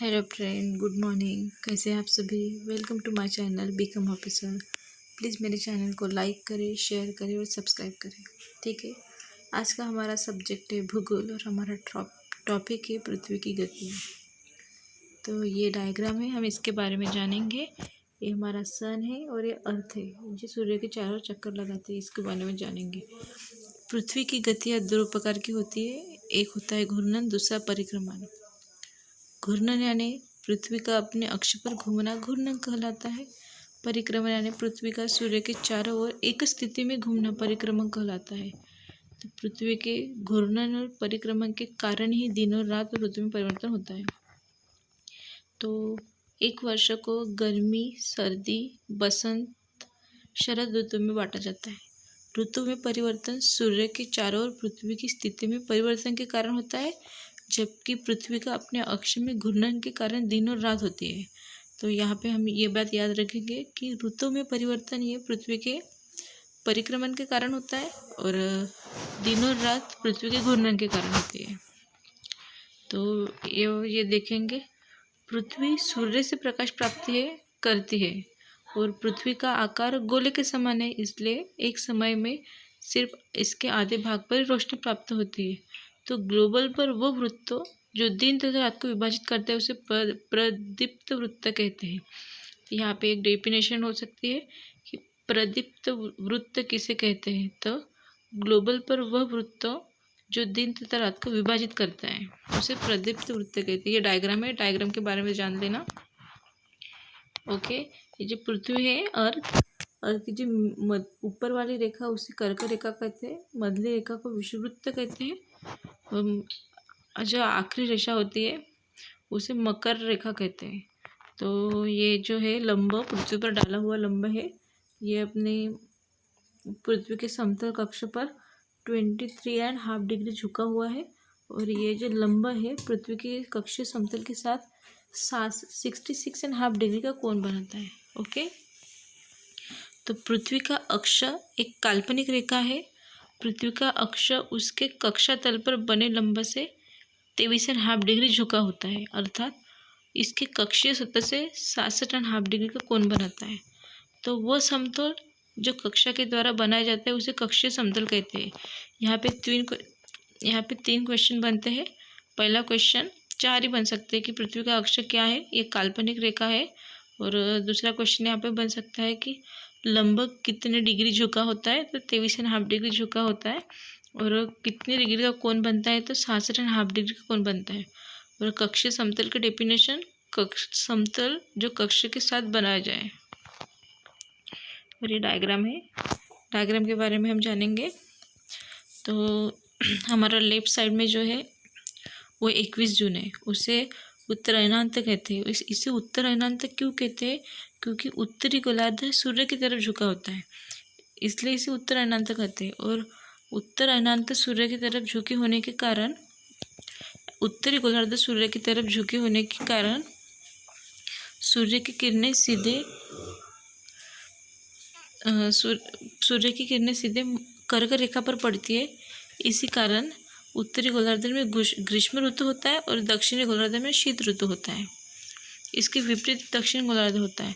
Hello friend, good morning. कैसे हैं आप सभी? Welcome to my channel BCom officer. Please मेरे चैनल को लाइक करें, शेयर करें और सब्सक्राइब करें। ठीक है। आज का हमारा सब्जेक्ट है भूगोल और हमारा टॉपिक है पृथ्वी की गति। तो ये डायग्राम है, हम इसके बारे में जानेंगे। ये हमारा सन है और ये अर्थ है जो सूर्य के चारों चक्कर लगाते हैं, इसके बारे में जानेंगे। पृथ्वी की गतियाँ दो प्रकार की होती है। एक होता है घूर्णन, दूसरा परिक्रमण। घूर्णन यानी पृथ्वी का अपने अक्ष पर घूमना घूर्णन कहलाता है। परिक्रमण यानी पृथ्वी का सूर्य के चारों ओर एक स्थिति में घूमना परिक्रमण कहलाता है। तो पृथ्वी के घूर्णन और परिक्रमण के कारण ही दिन और रात और ऋतु में परिवर्तन होता है। तो एक वर्ष को गर्मी, सर्दी, बसंत, शरद ऋतु में बांटा जाता है। ऋतु में परिवर्तन सूर्य के चारों ओर पृथ्वी की स्थिति में परिवर्तन के कारण होता है, जबकि पृथ्वी का अपने अक्ष में घूर्णन के कारण दिन और रात होती है। तो यहाँ पे हम ये बात याद रखेंगे कि ऋतु में परिवर्तन ये पृथ्वी के परिक्रमण के कारण होता है और दिन और रात पृथ्वी के घूर्णन के कारण होती है। तो ये देखेंगे, पृथ्वी सूर्य से प्रकाश प्राप्ति करती है और पृथ्वी का आकार गोले के समान है, इसलिए एक समय में सिर्फ इसके आधे भाग पर ही रोशनी प्राप्त होती है। तो ग्लोबल पर वो वृत्त जो दिन तथा रात को विभाजित करते हैं उसे प्रदीप्त वृत्त कहते हैं। यहाँ पे एक डेफिनेशन हो सकती है कि प्रदीप्त वृत्त किसे कहते हैं। तो ग्लोबल पर वह वृत्त जो दिन तथा रात को विभाजित करता है उसे प्रदीप्त वृत्त कहते हैं। ये डायग्राम है, डायग्राम के बारे में जान लेना। ओके, ये जो पृथ्वी है, अर्थ की जो ऊपर वाली रेखा उसे कर्क रेखा कहते हैं, मध्य रेखा को विषुववृत्त कहते हैं, जो आखिरी रेखा होती है उसे मकर रेखा कहते हैं। तो ये जो है लंब, पृथ्वी पर डाला हुआ लंब है, ये अपने पृथ्वी के समतल कक्ष पर 23.5 डिग्री झुका हुआ है और ये जो लंब है पृथ्वी के कक्षीय समतल के साथ 66.5 डिग्री का कोण बनाता है। ओके, तो पृथ्वी का अक्ष एक काल्पनिक रेखा है। पृथ्वी का अक्ष उसके कक्षा तल पर बने लंब से 23.5 डिग्री झुका होता है, अर्थात इसके कक्षीय सतह से 66.5 डिग्री का कोण बनाता है। तो वह समतल जो कक्षा के द्वारा बनाया जाता है उसे कक्षीय समतल कहते हैं। यहाँ पे तीन क्वेश्चन बनते हैं। पहला क्वेश्चन, चार ही बन सकते हैं कि पृथ्वी का अक्ष क्या है, ये काल्पनिक रेखा है। और दूसरा क्वेश्चन यहाँ पे बन सकता है कि लंब कितने डिग्री झुका होता है, तो 23.5 डिग्री झुका होता है। और कितने डिग्री का कोण बनता है, तो 66.5 डिग्री का कोण बनता है। और कक्षीय समतल का डेफिनेशन, समतल जो कक्ष के साथ बनाया जाए। और ये डायग्राम है, डायग्राम के बारे में हम जानेंगे। तो हमारा लेफ्ट साइड में जो है वो 21 जून है, उसे उत्तरायणांत कहते हैं। इसे उत्तरायणांत क्यों कहते हैं? क्योंकि उत्तरी गोलार्ध सूर्य की तरफ झुका होता है, इसलिए इसे उत्तरायणांत कहते हैं। और उत्तरायणांत सूर्य की तरफ झुके होने के कारण, उत्तरी गोलार्ध सूर्य की तरफ झुके होने के कारण सूर्य की किरणें सीधे कर्क रेखा पर पड़ती है। इसी कारण उत्तरी गोलार्ध में ग्रीष्म ऋतु होता है और दक्षिणी गोलार्ध में शीत ऋतु होता है। इसके विपरीत दक्षिण गोलार्ध होता है।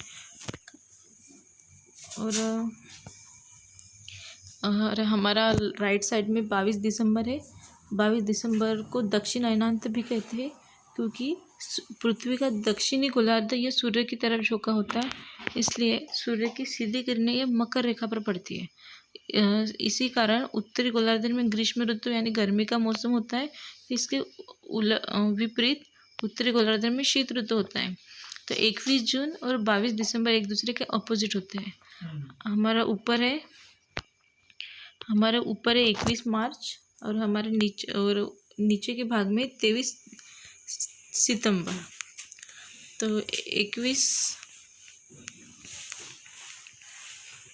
और हमारा राइट साइड में 22 दिसंबर है। 22 दिसंबर को दक्षिण अयनांत भी कहते हैं, क्योंकि पृथ्वी का दक्षिणी गोलार्ध ये सूर्य की तरफ झुका होता है, इसलिए सूर्य की सीधी किरणें ये मकर रेखा पर पड़ती है। इसी कारण उत्तरी गोलार्ध में ग्रीष्म ऋतु यानी गर्मी का मौसम होता है। इसके विपरीत उत्तरी गोलार्ध में शीत ऋतु होता है। तो 21 जून और 22 दिसंबर एक दूसरे के अपोजिट होते हैं। हमारा ऊपर है 21 मार्च और हमारे नीचे के भाग में 23 सितंबर। तो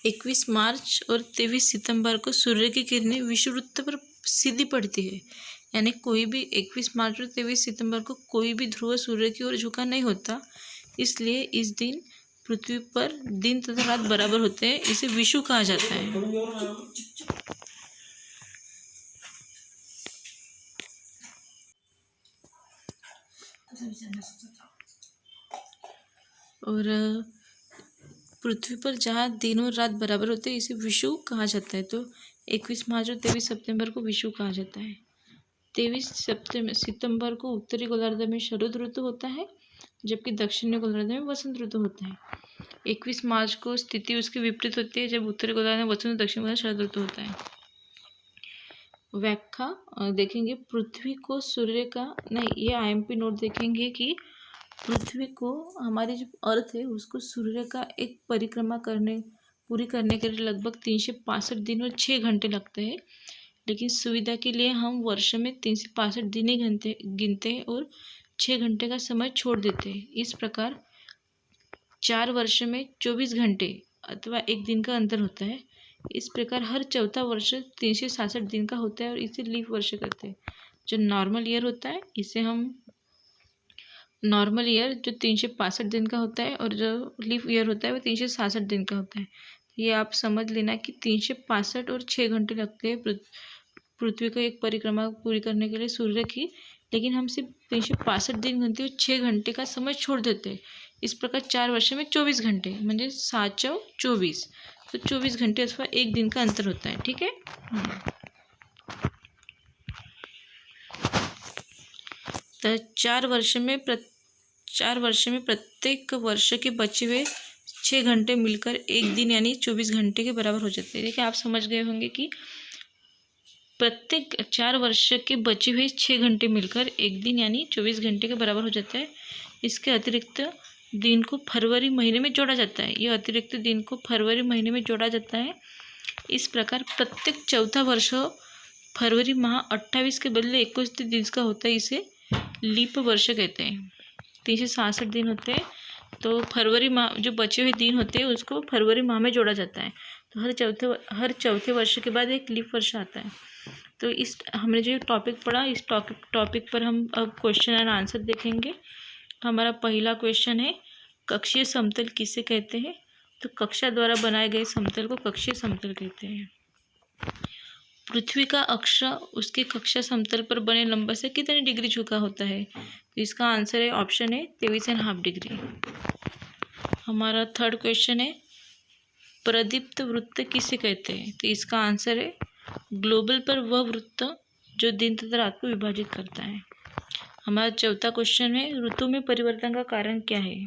21 मार्च और 23 सितंबर को सूर्य की किरणें विषुववृत्त पर सीधी पड़ती है, यानी कोई भी 21 मार्च और 23 सितंबर को कोई भी ध्रुव सूर्य की ओर झुका नहीं होता, इसलिए इस दिन पृथ्वी पर दिन तथा रात बराबर होते हैं। इसे विषु कहा जाता है। और पृथ्वी पर जहाँ दिन और रात बराबर होते हैं इसे विषुव कहा जाता है। तो 21 मार्च और 23 सितंबर को विषुव कहा जाता है। 23 सितंबर को उत्तरी गोलार्ध में शरद ऋतु होता है, जबकि दक्षिणी गोलार्ध में वसंत ऋतु होता है। 21 मार्च को स्थिति उसकी विपरीत होती है, जब उत्तरी गोलार्ध में वसंत, दक्षिणी गोलार्ध शरद ऋतु होता है। व्याख्या देखेंगे, पृथ्वी को सूर्य का नहीं, ये IMP नोट देखेंगे कि पृथ्वी को, हमारी जो अर्थ है उसको सूर्य का एक परिक्रमा पूरी करने के लिए लगभग 365 दिन और 6 घंटे लगते हैं। लेकिन सुविधा के लिए हम वर्ष में 365 दिन ही गिनते हैं और 6 घंटे का समय छोड़ देते हैं। इस प्रकार 4 वर्ष में 24 घंटे अथवा एक दिन का अंतर होता है। इस प्रकार हर चौथा वर्ष 366 दिन का होता है और इसे लीप वर्ष कहते हैं। जो नॉर्मल ईयर होता है इसे हम नॉर्मल ईयर जो 365 दिन का होता है, और जो लीप ईयर होता है वो 366 दिन का होता है। ये आप समझ लेना कि 365 और 6 घंटे लगते हैं पृथ्वी को एक परिक्रमा पूरी करने के लिए सूर्य की, लेकिन हम सिर्फ 365 दिन घंटे और 6 घंटे का समय छोड़ देते हैं। इस प्रकार 4 वर्ष में 24 घंटे म्हणजे 7×4 = 24, तो 24 घंटे अथवा एक दिन का अंतर होता है। ठीक है। तो 4 वर्ष में प्रत्येक वर्ष के बचे हुए 6 घंटे मिलकर एक दिन यानी 24 घंटे के बराबर हो जाते हैं। देखिए आप समझ गए होंगे कि प्रत्येक 4 वर्ष के बचे हुए 6 घंटे मिलकर एक दिन यानी 24 घंटे के बराबर हो जाता है। इसके अतिरिक्त दिन को फरवरी महीने में जोड़ा जाता है। यह अतिरिक्त दिन को फरवरी महीने में जोड़ा जाता है। इस प्रकार प्रत्येक चौथा वर्ष फरवरी माह 28 के बदले 21 दिन का होता है। इसे लीप वर्ष कहते हैं। 366 दिन होते हैं, तो फरवरी माह जो बचे हुए दिन होते हैं उसको फरवरी माह में जोड़ा जाता है। तो हर चौथे वर्ष के बाद एक लीप वर्ष आता है। तो इस हमने जो टॉपिक पढ़ा, इस टॉपिक पर हम अब क्वेश्चन एंड आंसर देखेंगे। हमारा पहला क्वेश्चन है, कक्षीय समतल किसे कहते हैं? तो कक्षा द्वारा बनाए गए समतल को कक्षीय समतल कहते हैं। पृथ्वी का अक्ष उसके कक्षा समतल पर बने लंब से कितनी डिग्री झुका होता है? तो इसका आंसर है ऑप्शन है 23.5 डिग्री। हमारा थर्ड क्वेश्चन है, प्रदीप्त वृत्त किसे कहते हैं? तो इसका आंसर है ग्लोबल पर वह वृत्त जो दिन तथा रात को विभाजित करता है। हमारा चौथा क्वेश्चन है, ऋतु में परिवर्तन का कारण क्या है?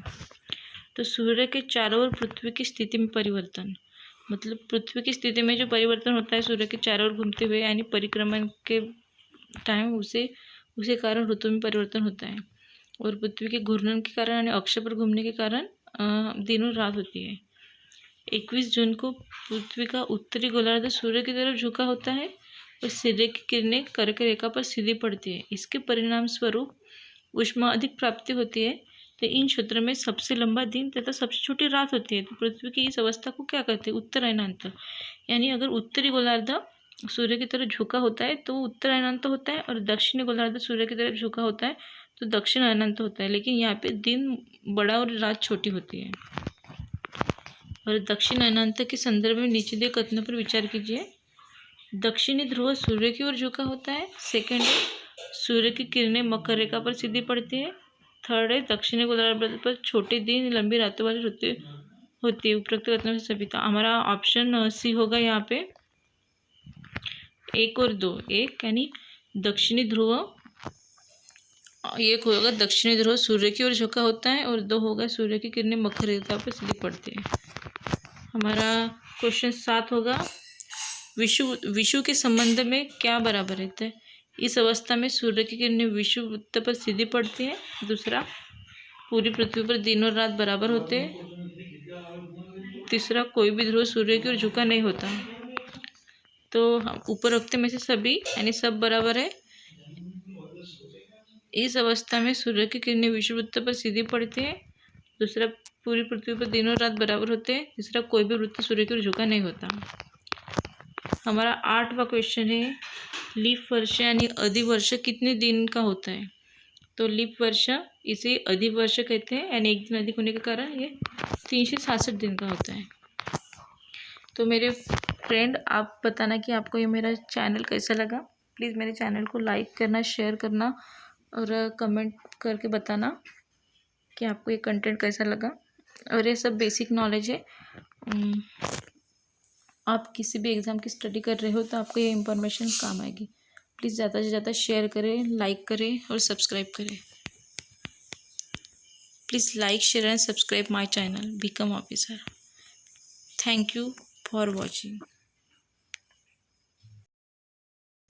तो सूर्य के चारों ओर पृथ्वी की स्थिति में परिवर्तन, मतलब पृथ्वी की स्थिति में जो परिवर्तन होता है सूर्य के चारों ओर घूमते हुए यानी परिक्रमण के टाइम, उसे कारण ऋतु में परिवर्तन होता है। और पृथ्वी के घूर्णन के कारण यानी अक्ष पर घूमने के कारण दिन और रात होती है। 21 जून को पृथ्वी का उत्तरी गोलार्ध सूर्य की तरफ झुका होता है और सूर्य की किरणें कर्क रेखा पर सीधी पड़ती है। इसके परिणाम स्वरूप ऊष्मा अधिक प्राप्ति होती है। तो इन क्षेत्रों में सबसे लंबा दिन तथा सबसे छोटी रात होती है। तो पृथ्वी की इस अवस्था को क्या कहते हैं? उत्तरायणांत। यानी अगर उत्तरी गोलार्ध सूर्य की तरफ झुका होता है तो उत्तरायणांत होता है, और दक्षिणी गोलार्ध सूर्य की तरफ झुका होता है तो दक्षिणायनांत होता है। लेकिन यहाँ पे दिन बड़ा और रात छोटी होती है। और दक्षिणायनांत के संदर्भ में नीचे दिए कथनों पर विचार कीजिए। दक्षिणी ध्रुव सूर्य की ओर झुका होता है। सेकंड है, सूर्य की किरणें मकर रेखा पर सीधी पड़ती है। थर्ड है, दक्षिणी गोलार्ध पर छोटे दिन लंबी रातों वाली ऋतु होती है। उपरोक्त कथनों से सभी का हमारा ऑप्शन सी होगा। यहाँ पे 1 और 2, एक यानी दक्षिणी ध्रुव, एक होगा दक्षिणी ध्रुव सूर्य की ओर झुका होता है, और 2 होगा सूर्य की किरणें मकर रेखा पर सीधी पड़ती है। हमारा क्वेश्चन 7 होगा, विषुव के संबंध में क्या बराबर है? तो इस अवस्था में सूर्य की किरणें विषुव वृत्त पर सीधी पड़ती है। दूसरा, पूरी पृथ्वी पर दिन और रात बराबर होते हैं। तीसरा, कोई भी ध्रुव सूर्य की ओर झुका नहीं होता। तो उपरोक्त में से सभी यानी सब बराबर है। इस अवस्था में सूर्य की किरणें विषुव वृत्त पर सीधी पड़ती है। दूसरा, पूरी पृथ्वी पर दिन और रात बराबर होते हैं। तीसरा, कोई भी वृत्त सूर्य की ओर झुका नहीं होता। हमारा 8वां क्वेश्चन है, लीप वर्ष यानी अधिवर्ष कितने दिन का होता है? तो लीप वर्ष इसे अधिवर्ष कहते हैं, यानी एक दिन अधिक होने के कारण ये 366 दिन का होता है। तो मेरे फ्रेंड, आप बताना कि आपको ये मेरा चैनल कैसा लगा। प्लीज़ मेरे चैनल को लाइक करना, शेयर करना और कमेंट करके बताना कि आपको ये कंटेंट कैसा लगा। और ये सब बेसिक नॉलेज है। आप किसी भी एग्ज़ाम की स्टडी कर रहे हो तो आपको ये इंफॉर्मेशन काम आएगी। प्लीज़ ज़्यादा से ज़्यादा शेयर करें, लाइक करें और सब्सक्राइब करें। Please like, share and subscribe my channel become officer. Thank you for watching.